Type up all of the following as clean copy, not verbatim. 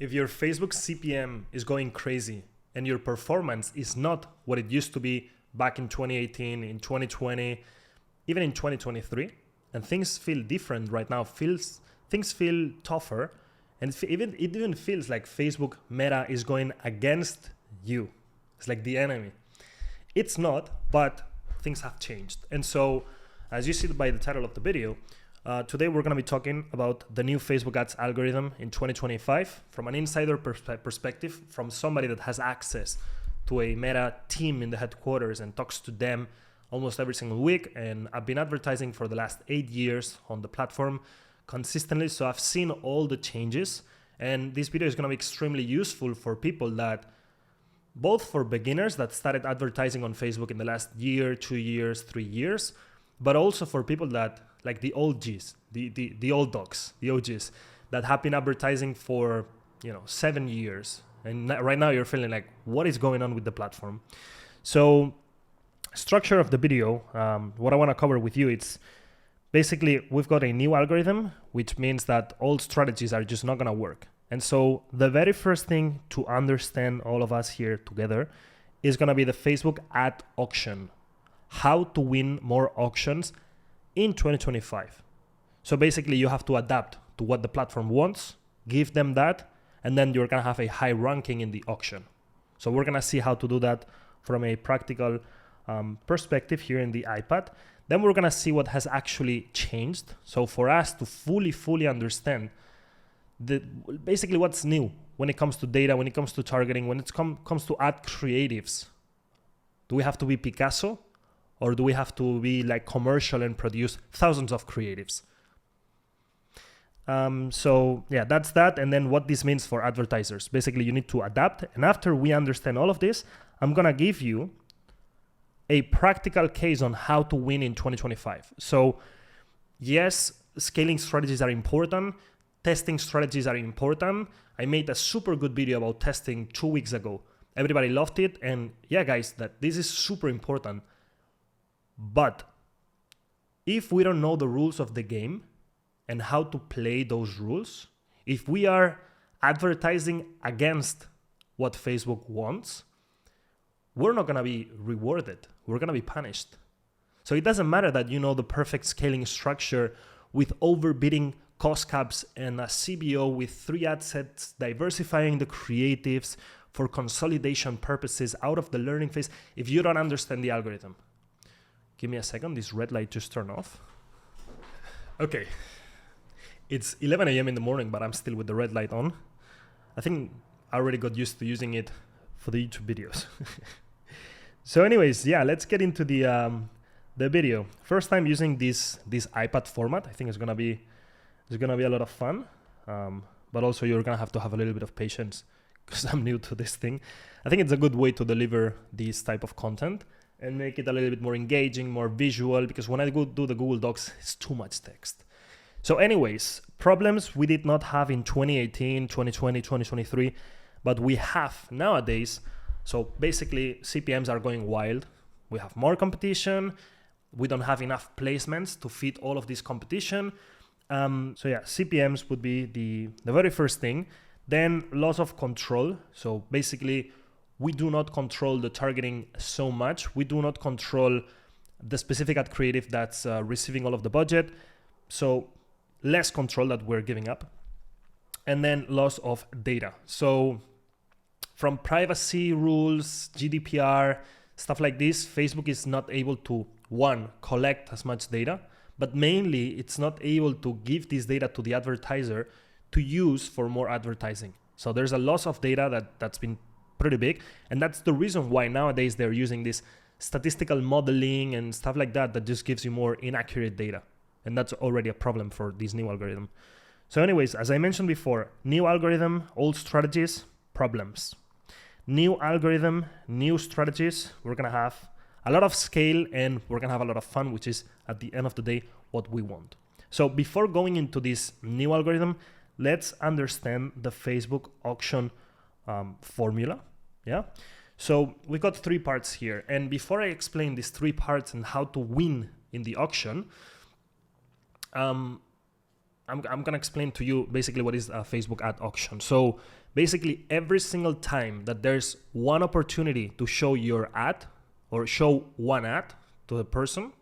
If your Facebook CPM is going crazy and your performance is not what it used to be back in 2018, in 2020, even in 2023, and things feel different right now, things feel tougher, and it even feels like Facebook Meta is going against you. It's like the enemy. It's not, but things have changed. And so, as you see by the title of the video, today we're going to be talking about the new Facebook ads algorithm in 2025 from an insider perspective, from somebody that has access to a Meta team in the headquarters and talks to them almost every single week. And I've been advertising for the last 8 years on the platform consistently, so I've seen all the changes. And this video is going to be extremely useful for people that, both for beginners that started advertising on Facebook in the last year, 2 years, 3 years, but also for people that, like the OGs, the old dogs, the OGs, that have been advertising for 7 years. And right now you're feeling like, what is going on with the platform? So structure of the video, what I want to cover with you, it's basically we've got a new algorithm, which means that old strategies are just not going to work. And so the very first thing to understand, all of us here together, is going to be the Facebook ad auction. How to win more auctions in 2025. So basically you have to adapt to what the platform wants, give them that, and then you're going to have a high ranking in the auction. So we're going to see how to do that from a practical perspective here in the iPad. Then we're going to see what has actually changed. So for us to fully understand basically what's new when it comes to data, when it comes to targeting, when it comes to ad creatives. Do we have to be Picasso, or do we have to be like commercial and produce thousands of creatives? So yeah, that's that. And then what this means for advertisers. Basically, you need to adapt. And after we understand all of this, I'm going to give you a practical case on how to win in 2025. So yes, scaling strategies are important. Testing strategies are important. I made a super good video about testing 2 weeks ago. Everybody loved it. And yeah, guys, that this is super important. But if we don't know the rules of the game and how to play those rules, if we are advertising against what Facebook wants, we're not going to be rewarded. We're going to be punished. So it doesn't matter that you know the perfect scaling structure with overbidding cost caps and a CBO with 3 ad sets, diversifying the creatives for consolidation purposes out of the learning phase, if you don't understand the algorithm. Give me a second, this red light just turned off. Okay, it's 11 a.m. in the morning, but I'm still with the red light on. I think I already got used to using it for the YouTube videos. So anyways, yeah, let's get into the video. First time using this iPad format. I think it's gonna be a lot of fun, but also you're gonna have to have a little bit of patience because I'm new to this thing. I think it's a good way to deliver this type of content and make it a little bit more engaging, more visual, because when I go do the Google Docs, it's too much text. So anyways, problems we did not have in 2018, 2020, 2023, but we have nowadays. So basically CPMs are going wild. We have more competition. We don't have enough placements to fit all of this competition. So yeah, CPMs would be the very first thing. Then loss of control. So basically we do not control the targeting so much. We do not control the specific ad creative that's receiving all of the budget. So less control that we're giving up. And then loss of data. So from privacy rules, GDPR, stuff like this, Facebook is not able to, one, collect as much data, but mainly it's not able to give this data to the advertiser to use for more advertising. So there's a loss of data that's been pretty big. And that's the reason why nowadays they're using this statistical modeling and stuff like that just gives you more inaccurate data. And that's already a problem for this new algorithm. So anyways, as I mentioned before, new algorithm, old strategies, problems. New algorithm, new strategies, we're gonna have a lot of scale and we're gonna have a lot of fun, which is at the end of the day, what we want. So before going into this new algorithm, let's understand the Facebook auction formula. Yeah. So we've got 3 parts here. And before I explain these 3 parts and how to win in the auction, I'm I'm gonna explain to you basically what is a Facebook ad auction. So basically every single time that there's one opportunity to show your ad or show one ad to the person,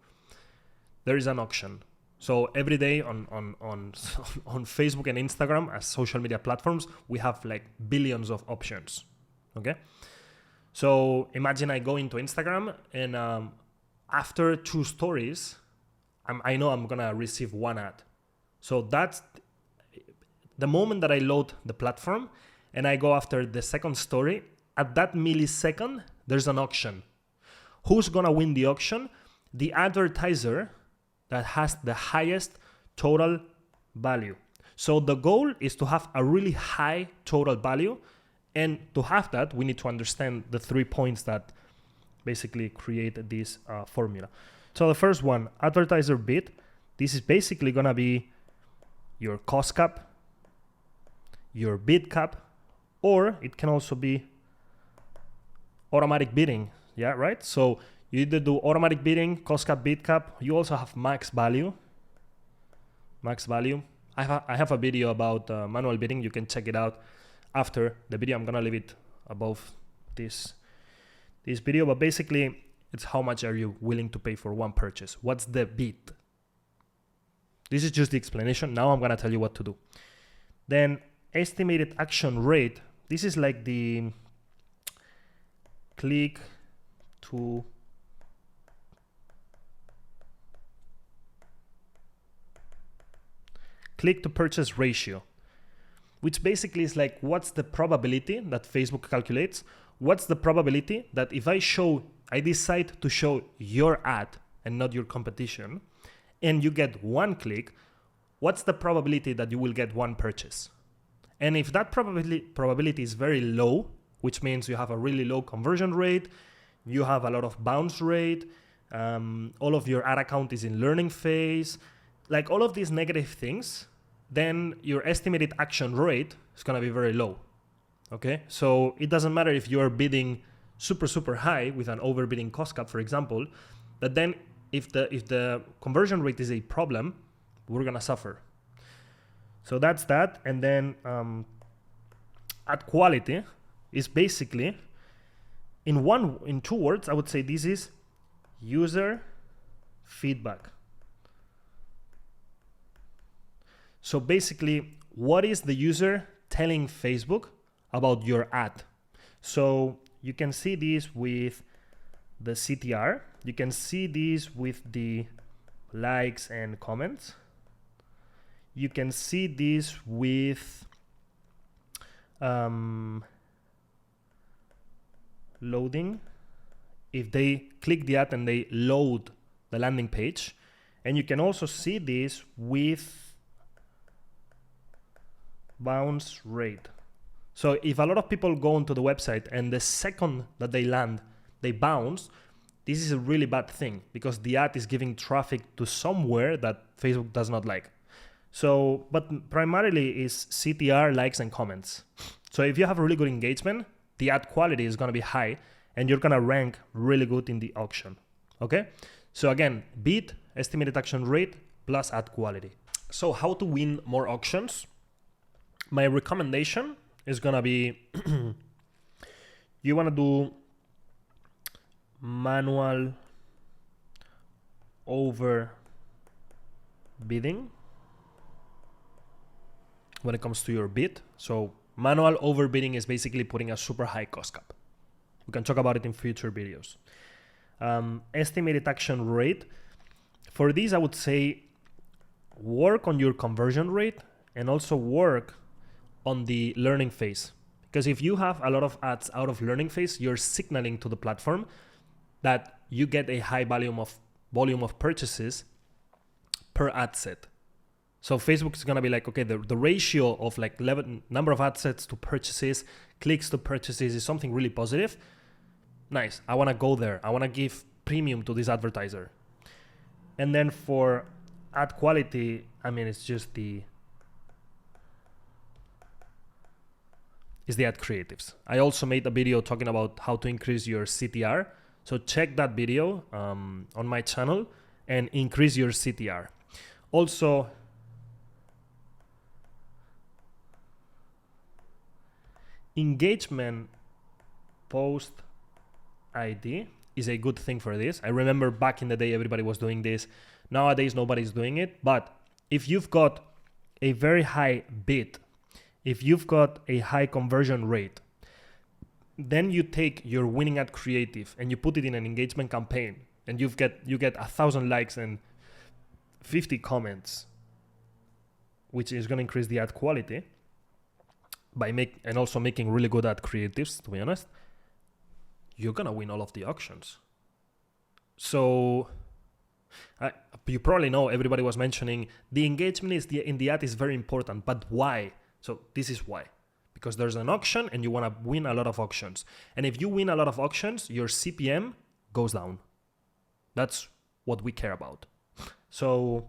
there is an auction. So every day on Facebook and Instagram as social media platforms, we have like billions of options. Okay. So imagine I go into Instagram and after 2 stories, I know I'm gonna receive one ad. So that's the moment that I load the platform and I go after the second story. At that millisecond, there's an auction. Who's gonna win the auction? The advertiser that has the highest total value. So the goal is to have a really high total value, and to have that, we need to understand the 3 points that basically create this formula. So the first one, advertiser bid, this is basically gonna be your cost cap, your bid cap, or it can also be automatic bidding, yeah, right? So you either do automatic bidding, cost cap, bid cap. You also have max value. Max value. I have a video about manual bidding. You can check it out after the video. I'm gonna leave it above this video. But basically, it's how much are you willing to pay for one purchase? What's the bid? This is just the explanation. Now I'm gonna tell you what to do. Then estimated action rate. This is like the click to purchase ratio, which basically is like what's the probability that Facebook calculates, what's the probability that if I decide to show your ad and not your competition, and you get 1 click, what's the probability that you will get 1 purchase? And if that probability is very low, which means you have a really low conversion rate, you have a lot of bounce rate, all of your ad account is in learning phase, like all of these negative things, then your estimated action rate is gonna be very low, okay? So it doesn't matter if you're bidding super high with an overbidding cost cap, for example, but then if the conversion rate is a problem, we're gonna suffer. So that's that. And then ad quality is basically, in 2 words, I would say this is user feedback. So basically, what is the user telling Facebook about your ad? So you can see this with the CTR. You can see this with the likes and comments. You can see this with loading. If they click the ad and they load the landing page. And you can also see this with bounce rate. So if a lot of people go onto the website and the second that they land, they bounce, this is a really bad thing because the ad is giving traffic to somewhere that Facebook does not like. So, but primarily is CTR, likes and comments. So if you have really good engagement, the ad quality is gonna be high and you're gonna rank really good in the auction, okay? So again, bid, estimated action rate, plus ad quality. So how to win more auctions? My recommendation is gonna be you wanna do manual over bidding when it comes to your bid. So manual overbidding is basically putting a super high cost cap. We can talk about it in future videos. Estimated action rate. For this, I would say work on your conversion rate and also work on the learning phase. Because if you have a lot of ads out of learning phase, you're signaling to the platform that you get a high volume of purchases per ad set. So Facebook is gonna be like, okay, the ratio of like number of ad sets to purchases, clicks to purchases is something really positive. Nice, I wanna go there. I wanna give premium to this advertiser. And then for ad quality, I mean, it's just the ad creatives. I also made a video talking about how to increase your CTR. So check that video on my channel and increase your CTR. Also, engagement post ID is a good thing for this. I remember back in the day, everybody was doing this. Nowadays, nobody's doing it. But if you've got a very high bid, if you've got a high conversion rate, then you take your winning ad creative and you put it in an engagement campaign, and you get 1,000 likes and 50 comments, which is going to increase the ad quality and also making really good ad creatives, to be honest. You're going to win all of the auctions. So you probably know, everybody was mentioning the engagement in the ad is very important, but why? So this is why. Because there's an auction and you want to win a lot of auctions. And if you win a lot of auctions, your CPM goes down. That's what we care about. So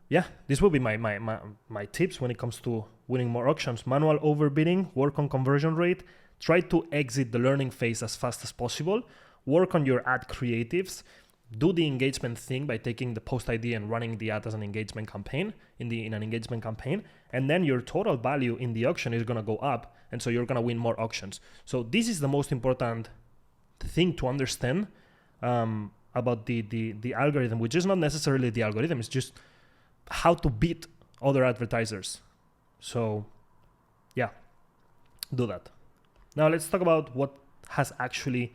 yeah, this will be my tips when it comes to winning more auctions. Manual overbidding, work on conversion rate, try to exit the learning phase as fast as possible, work on your ad creatives, do the engagement thing by taking the post ID and running the ad as an engagement campaign in an engagement campaign, and then your total value in the auction is going to go up, and so you're going to win more auctions. So this is the most important thing to understand about the algorithm, which is not necessarily the algorithm, it's just how to beat other advertisers. So yeah, do that. Now let's talk about what has actually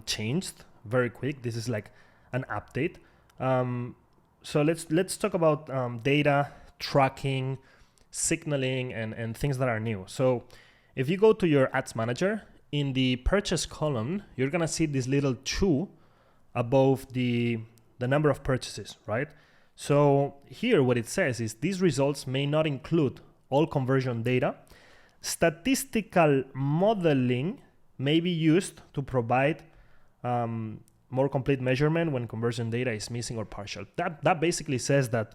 changed very quick. This is like an update. So let's talk about data, tracking, signaling, and things that are new. So if you go to your ads manager, in the purchase column, you're gonna see this little 2 above the number of purchases, right? So here what it says is these results may not include all conversion data. Statistical modeling may be used to provide more complete measurement when conversion data is missing or partial. That basically says that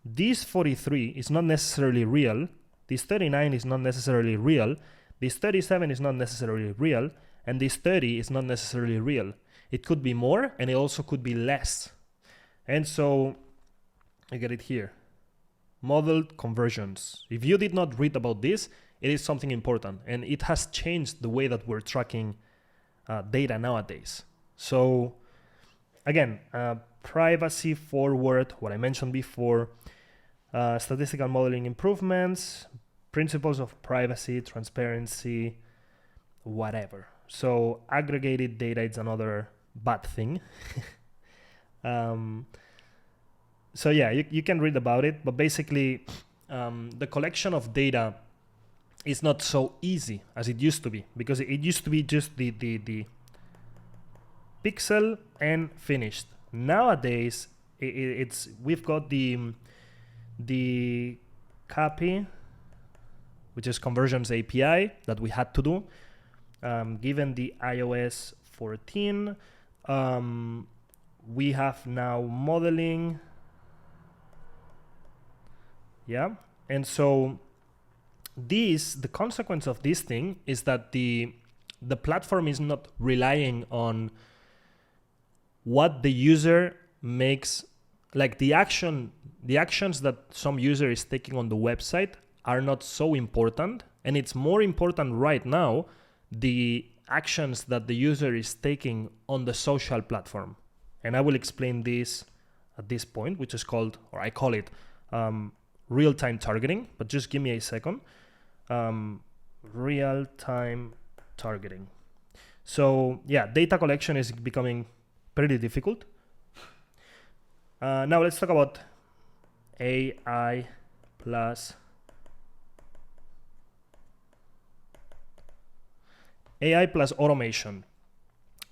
this 43 is not necessarily real, this 39 is not necessarily real, this 37 is not necessarily real, and this 30 is not necessarily real. It could be more, and it also could be less. And so I get it here. Modeled conversions. If you did not read about this, it is something important, and it has changed the way that we're tracking data nowadays. So again, privacy forward, what I mentioned before, statistical modeling improvements, principles of privacy, transparency, whatever. So aggregated data is another bad thing. So yeah, you can read about it, but basically the collection of data is not so easy as it used to be, because it used to be just the pixel and finished. Nowadays, we've got the copy, which is conversions API that we had to do. Given the iOS 14, we have now modeling. Yeah, and so the consequence of this thing is that the platform is not relying on what the user makes, like the actions that some user is taking on the website are not so important, and it's more important right now the actions that the user is taking on the social platform. And I will explain this at this point, which is called, or I call it, real-time targeting, but just give me a second. Real-time targeting. So yeah, data collection is becoming pretty difficult. Now let's talk about AI plus automation.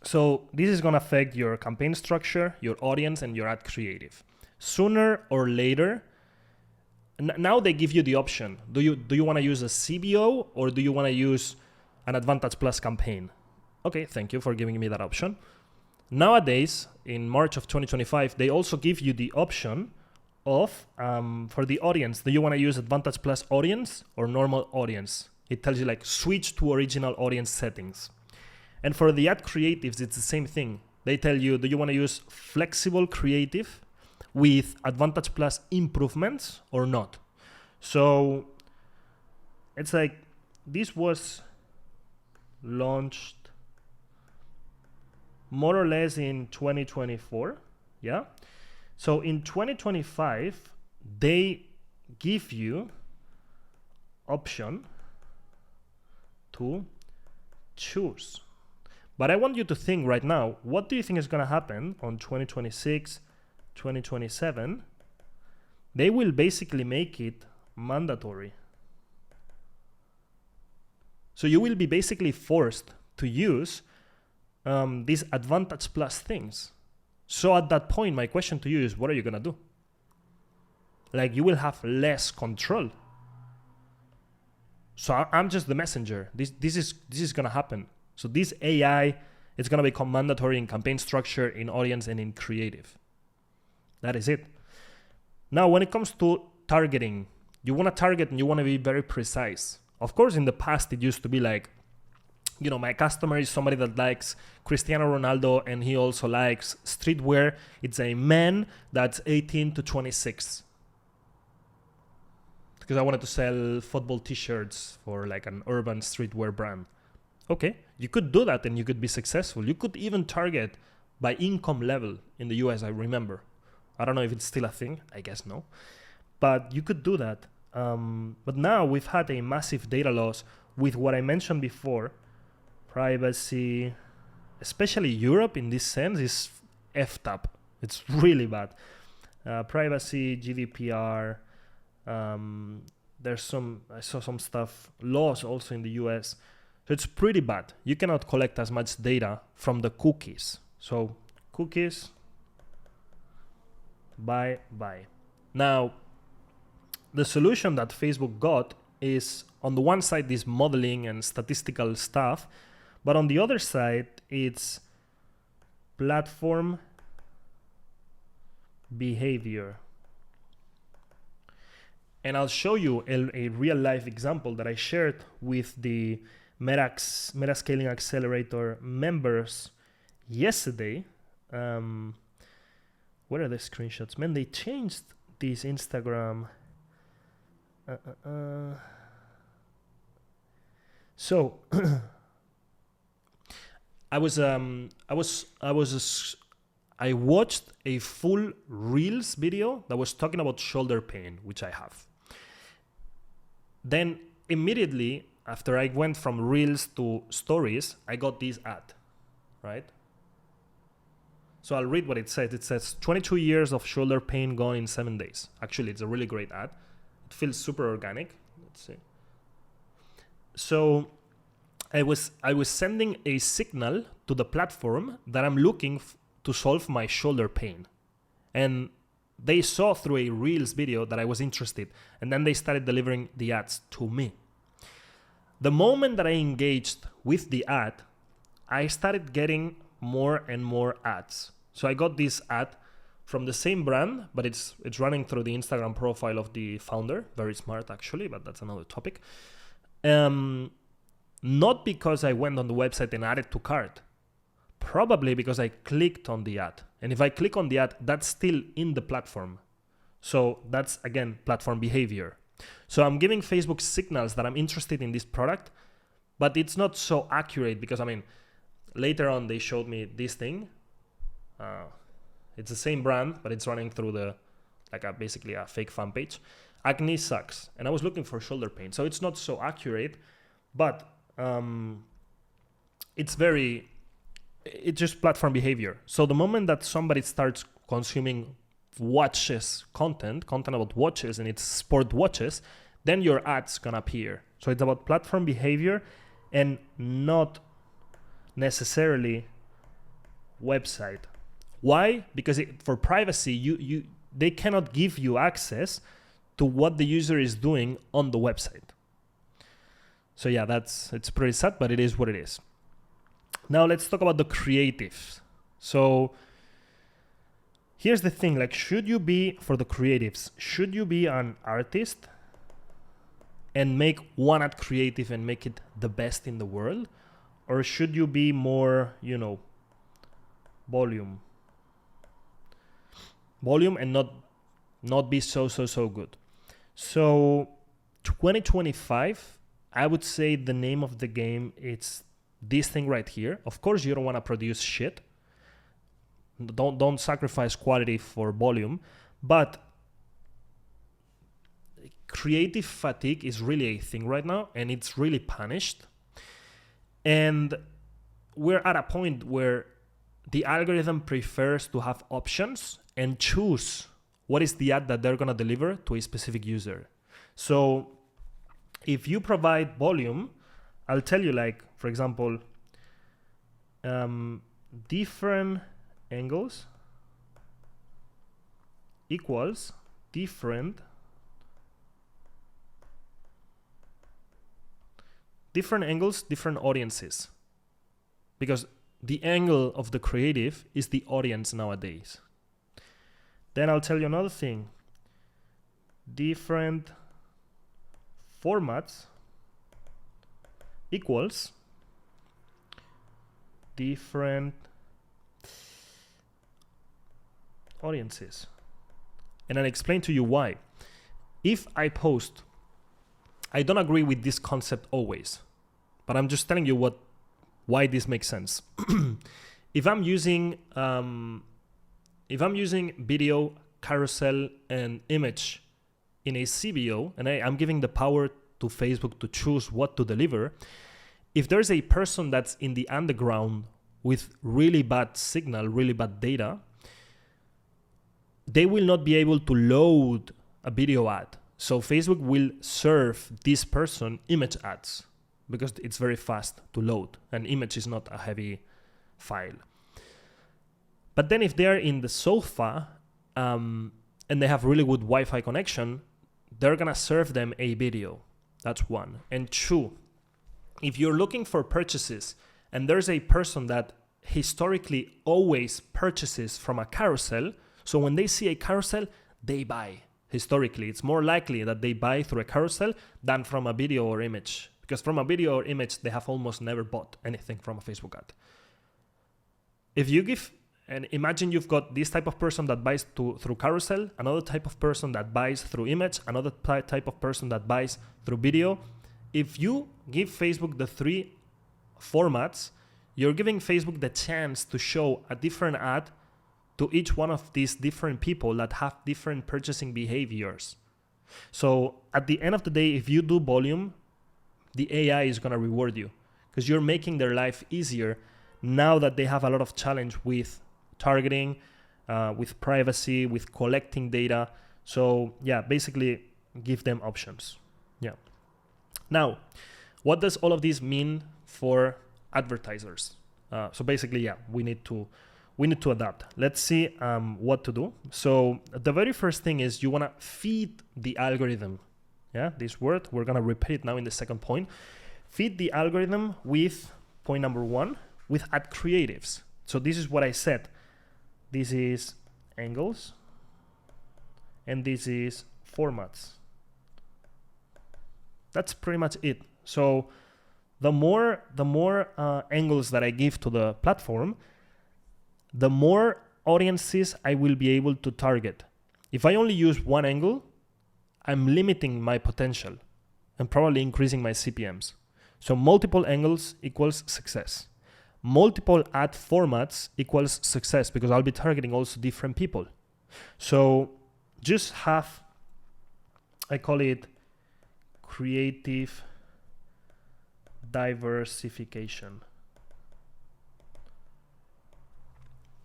So this is going to affect your campaign structure, your audience, and your ad creative. Sooner or later, now they give you the option. Do you want to use a CBO, or do you want to use an Advantage Plus campaign? Okay, thank you for giving me that option. Nowadays, in March of 2025, they also give you the option of, for the audience, do you want to use Advantage Plus audience or normal audience? It tells you like switch to original audience settings. And for the ad creatives, it's the same thing. They tell you, do you want to use flexible creative with Advantage Plus improvements or not? So it's like, this was launched more or less in 2024. Yeah. So in 2025, they give you option to choose. But I want you to think right now, what do you think is going to happen on 2026, 2027? They will basically make it mandatory. So you will be basically forced to use these Advantage Plus things. So at that point, my question to you is, what are you going to do? Like, you will have less control. So I'm just the messenger. This is going to happen. So this AI is going to become mandatory in campaign structure, in audience, and in creative. That is it. Now, when it comes to targeting, you want to target and you want to be very precise. Of course, in the past, it used to be like, you know, my customer is somebody that likes Cristiano Ronaldo and he also likes streetwear. It's a man that's 18 to 26. Because I wanted to sell football t-shirts for like an urban streetwear brand. Okay, you could do that and you could be successful. You could even target by income level in the US, I remember. I don't know if it's still a thing. I guess no. But you could do that. But now we've had a massive data loss with what I mentioned before. Privacy, especially Europe in this sense, is effed up. It's really bad. Privacy, GDPR. I saw some stuff, laws also in the US. So it's pretty bad. You cannot collect as much data from the cookies. So cookies, bye. Now, the solution that Facebook got is, on the one side, this modeling and statistical stuff, but on the other side, it's platform behavior. And I'll show you a real life example that I shared with the Meta Scaling Accelerator members yesterday. Where are the screenshots? Man, they changed this Instagram. So I watched a full Reels video that was talking about shoulder pain, which I have. Then immediately after I went from Reels to Stories, I got this ad, right? So I'll read what it says. It says 22 years of shoulder pain gone in 7 days. Actually, it's a really great ad. It feels super organic. Let's see. So I was sending a signal to the platform that I'm looking to solve my shoulder pain. And they saw through a Reels video that I was interested. And then they started delivering the ads to me. The moment that I engaged with the ad, I started getting more and more ads. So I got this ad from the same brand, but it's running through the Instagram profile of the founder. Very smart, actually, but that's another topic. Not because I went on the website and added to cart. Probably because I clicked on the ad. And if I click on the ad, that's still in the platform. So that's, again, platform behavior. So I'm giving Facebook signals that I'm interested in this product, but it's not so accurate because, I mean, later on they showed me this thing. It's the same brand, but it's running through basically a fake fan page. Acne sucks. And I was looking for shoulder pain. So it's not so accurate, but it's just platform behavior. So the moment that somebody starts consuming watches content about watches, and it's sport watches, then your ad's gonna appear. So it's about platform behavior and not necessarily website. Why? Because for privacy, they cannot give you access to what the user is doing on the website. So yeah, it's pretty sad, but it is what it is. Now let's talk about the creatives. So here's the thing, for the creatives, should you be an artist and make one ad creative and make it the best in the world? Or should you be more, volume and not be so good? So 2025 I would say the name of the game, it's this thing right here. Of course, you don't want to produce shit. Don't sacrifice quality for volume, but creative fatigue is really a thing right now, and it's really punished. And we're at a point where the algorithm prefers to have options and choose what is the ad that they're going to deliver to a specific user. So if you provide volume, I'll tell you, like, for example, different angles equals different angles, different audiences. Because the angle of the creative is the audience nowadays. Then I'll tell you another thing. Different formats equals different audiences. And I'll explain to you why. If I post, I don't agree with this concept always, but I'm just telling you why this makes sense. If I'm using video, carousel, and image in a CBO, and I'm giving the power to Facebook to choose what to deliver, if there's a person that's in the underground with really bad signal, really bad data, they will not be able to load a video ad. So Facebook will serve this person image ads because it's very fast to load, and image is not a heavy file. But then if they're in the sofa and they have really good Wi-Fi connection, they're gonna serve them a video. That's one. And two, if you're looking for purchases and there's a person that historically always purchases from a carousel, so when they see a carousel, they buy. Historically, it's more likely that they buy through a carousel than from a video or image. Because from a video or image, they have almost never bought anything from a Facebook ad. If you give, and imagine you've got this type of person that buys through carousel, another type of person that buys through image, another type of person that buys through video. If you give Facebook the three formats, you're giving Facebook the chance to show a different ad to each one of these different people that have different purchasing behaviors. So at the end of the day, if you do volume, the AI is going to reward you because you're making their life easier now that they have a lot of challenge with targeting, with privacy, with collecting data. So yeah, basically give them options. Yeah. Now, what does all of this mean for advertisers? So basically, yeah, we need to adapt. Let's see what to do. So the very first thing is you want to feed the algorithm. Yeah, this word, we're going to repeat it now in the second point. Feed the algorithm with, point number one, with ad creatives. So this is what I said. This is angles, and this is formats. That's pretty much it. So the more angles that I give to the platform, the more audiences I will be able to target. If I only use one angle, I'm limiting my potential and probably increasing my CPMs. So multiple angles equals success. Multiple ad formats equals success because I'll be targeting also different people. So just have, I call it creative diversification.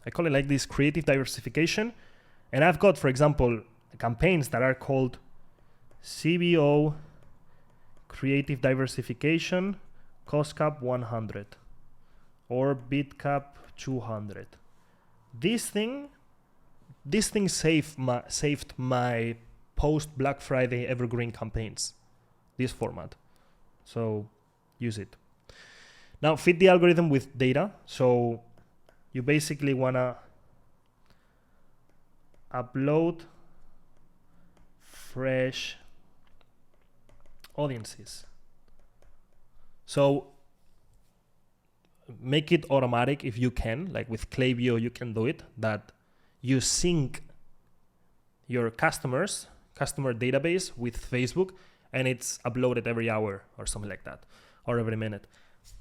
I call it like this, creative diversification. And I've got, for example, campaigns that are called CBO creative diversification cost cap 100 or bid cap 200. This thing saved my post Black Friday evergreen campaigns, this format. So use it. Now feed the algorithm with data. So you basically wanna upload fresh audiences. So make it automatic if you can, like with Klaviyo you can do it, that you sync your customer database with Facebook and it's uploaded every hour or something like that, or every minute.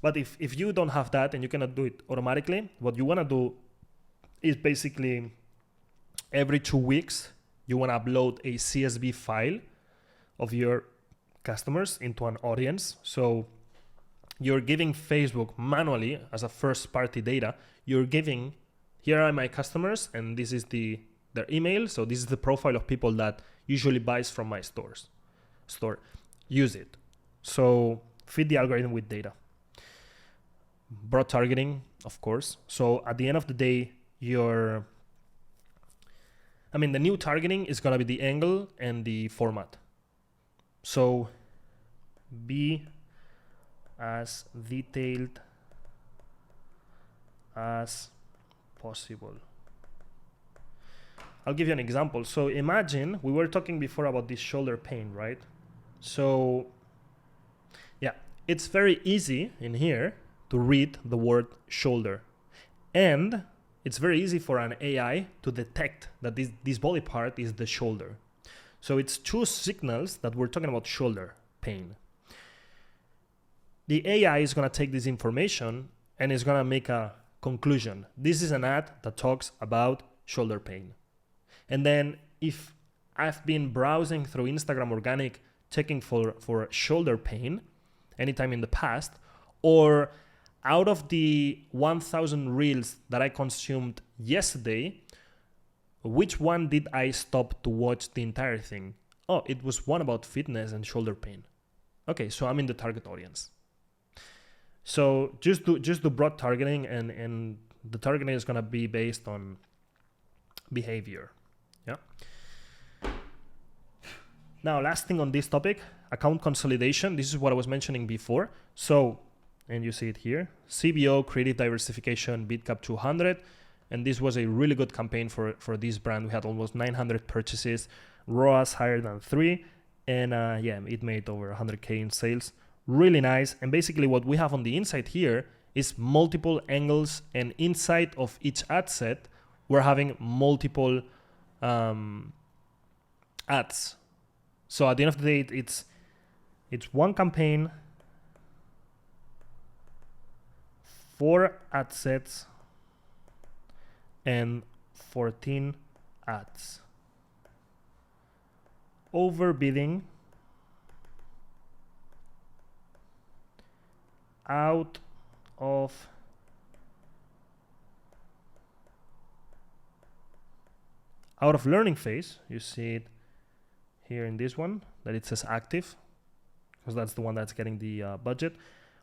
But if you don't have that and you cannot do it automatically, what you want to do is basically every 2 weeks, you want to upload a CSV file of your customers into an audience. So you're giving Facebook manually as a first party data, you're giving, here are my customers and this is their email. So this is the profile of people that usually buys from my store. Use it. So feed the algorithm with data. Broad targeting, of course. So at the end of the day, the new targeting is going to be the angle and the format. So be as detailed as possible. I'll give you an example. So imagine we were talking before about this shoulder pain, right? So yeah, it's very easy in here to read the word shoulder. And it's very easy for an AI to detect that this body part is the shoulder. So it's 2 signals that we're talking about shoulder pain. The AI is going to take this information and is going to make a conclusion. This is an ad that talks about shoulder pain. And then if I've been browsing through Instagram organic, checking for shoulder pain anytime in the past, or out of the 1,000 reels that I consumed yesterday, which one did I stop to watch the entire thing? Oh, it was one about fitness and shoulder pain. Okay, so I'm in the target audience. So just do broad targeting, and the targeting is going to be based on behavior. Yeah. Now, last thing on this topic, account consolidation. This is what I was mentioning before. So, and you see it here, CBO, creative diversification, BitCap 200. And this was a really good campaign for this brand. We had almost 900 purchases, ROAS higher than 3. And it made over 100K in sales. Really nice. And basically what we have on the inside here is multiple angles, and inside of each ad set, we're having multiple ads. So at the end of the day, it's one campaign, 4 ad sets, and 14 ads. Overbidding out of learning phase. You see it here in this one that it says active, because that's the one that's getting the budget.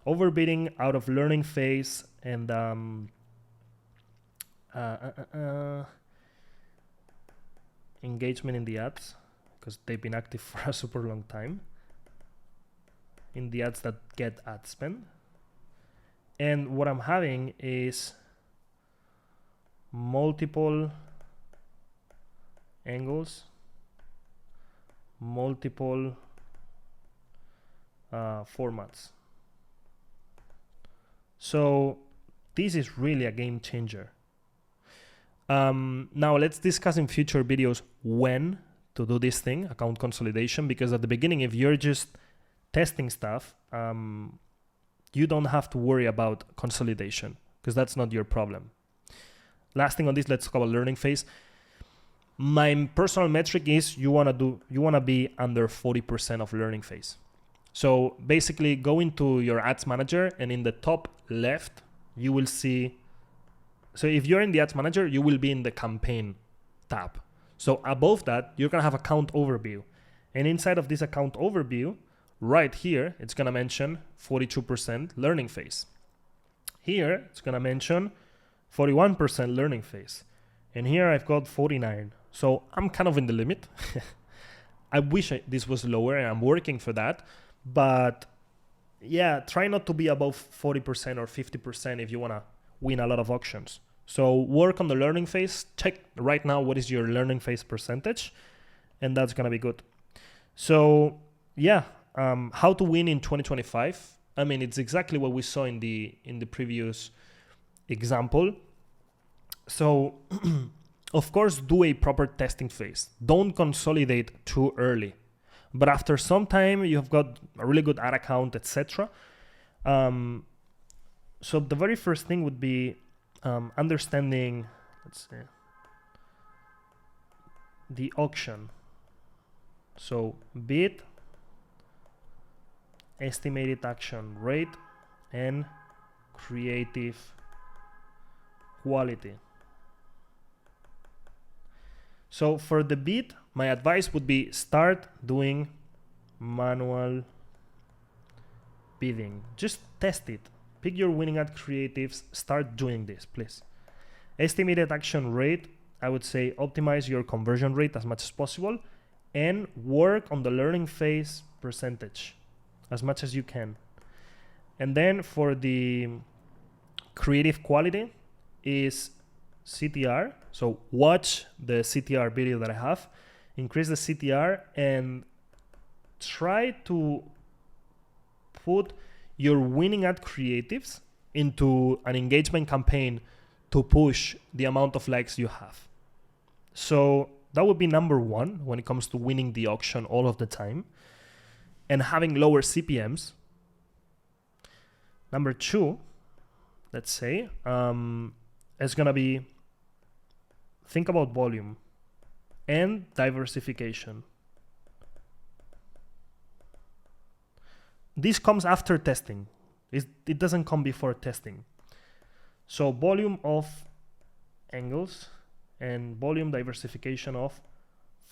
Overbidding out of learning phase, and engagement in the ads, because they've been active for a super long time, in the ads that get ad spend. And what I'm having is multiple angles, multiple formats. So this is really a game changer. Now let's discuss in future videos when to do this thing, account consolidation, because at the beginning, if you're just testing stuff, you don't have to worry about consolidation, because that's not your problem. Last thing on this, let's talk about learning phase. My personal metric is you want to be under 40% of learning phase. So basically go into your ads manager, and in the top left, you will see, so if you're in the ads manager, you will be in the campaign tab. So above that, you're going to have account overview. And inside of this account overview, right here, it's going to mention 42% learning phase. Here, it's going to mention 41% learning phase. And here I've got 49. So I'm kind of in the limit. I wish this was lower, and I'm working for that. But yeah, try not to be above 40% or 50% if you want to win a lot of auctions. So work on the learning phase. Check right now what is your learning phase percentage, and that's going to be good. So yeah, how to win in 2025. I mean, it's exactly what we saw in the previous example. So of course, do a proper testing phase. Don't consolidate too early. But after some time, you've got a really good ad account, etc. So the very first thing would be understanding, let's see, the auction. So bid, estimated action rate, and creative quality. So for the bid, my advice would be start doing manual bidding. Just test it. Pick your winning ad creatives, start doing this, please. Estimated action rate, I would say optimize your conversion rate as much as possible and work on the learning phase percentage as much as you can. And then for the creative quality is CTR. So watch the CTR video that I have, increase the CTR and try to put your winning ad creatives into an engagement campaign to push the amount of likes you have. So that would be number one when it comes to winning the auction all of the time and having lower CPMs. Number two, let's say, is gonna be think about volume and diversification. This comes after testing. It doesn't come before testing. So volume of angles and volume diversification of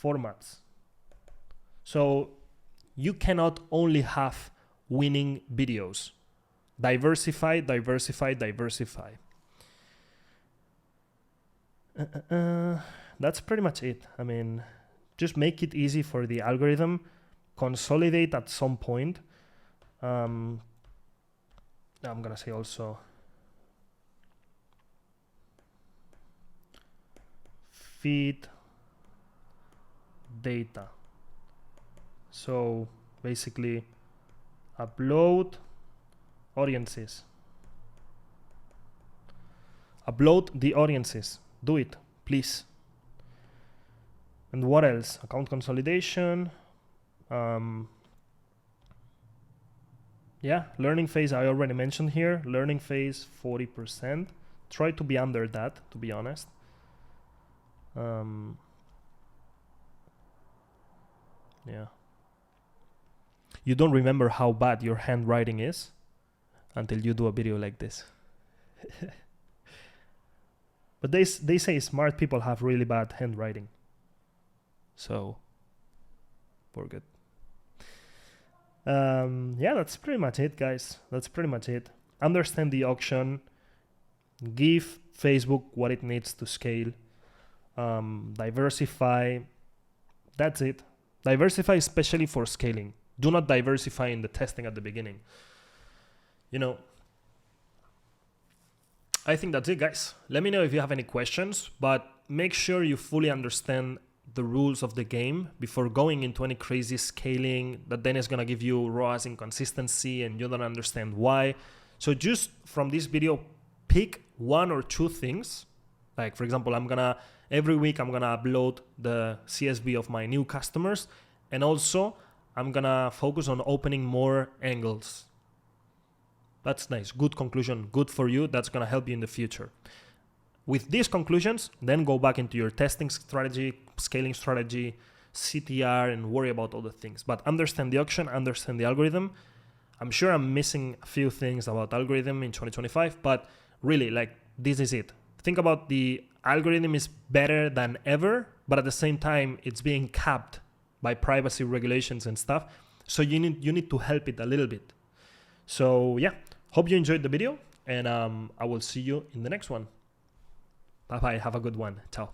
formats. So you cannot only have winning videos. Diversify, diversify, diversify. That's pretty much it. I mean, just make it easy for the algorithm, consolidate at some point. I'm gonna say also feed data. So basically upload audiences. Upload the audiences. Do it, please. And what else? Account consolidation. Yeah, learning phase I already mentioned here. Learning phase 40%. Try to be under that, to be honest. Yeah. You don't remember how bad your handwriting is until you do a video like this. But they say smart people have really bad handwriting. So, we're good. Yeah, that's pretty much it, guys. That's pretty much it. Understand the auction. Give Facebook what it needs to scale. Diversify. That's it. Diversify, especially for scaling. Do not diversify in the testing at the beginning. You know, I think that's it, guys. Let me know if you have any questions, but make sure you fully understand the rules of the game before going into any crazy scaling that then is going to give you ROAS inconsistency and you don't understand why. So just from this video, pick one or two things. Like, for example, every week I'm going to upload the CSV of my new customers. And also I'm going to focus on opening more angles. That's nice. Good conclusion. Good for you. That's going to help you in the future. With these conclusions, then go back into your testing strategy, scaling strategy, CTR, and worry about all the things. But understand the auction, understand the algorithm. I'm sure I'm missing a few things about algorithm in 2025, but really, like, this is it. Think about the algorithm is better than ever, but at the same time, it's being capped by privacy regulations and stuff. So you need to help it a little bit. So yeah, hope you enjoyed the video, and I will see you in the next one. Bye-bye. Have a good one. Ciao.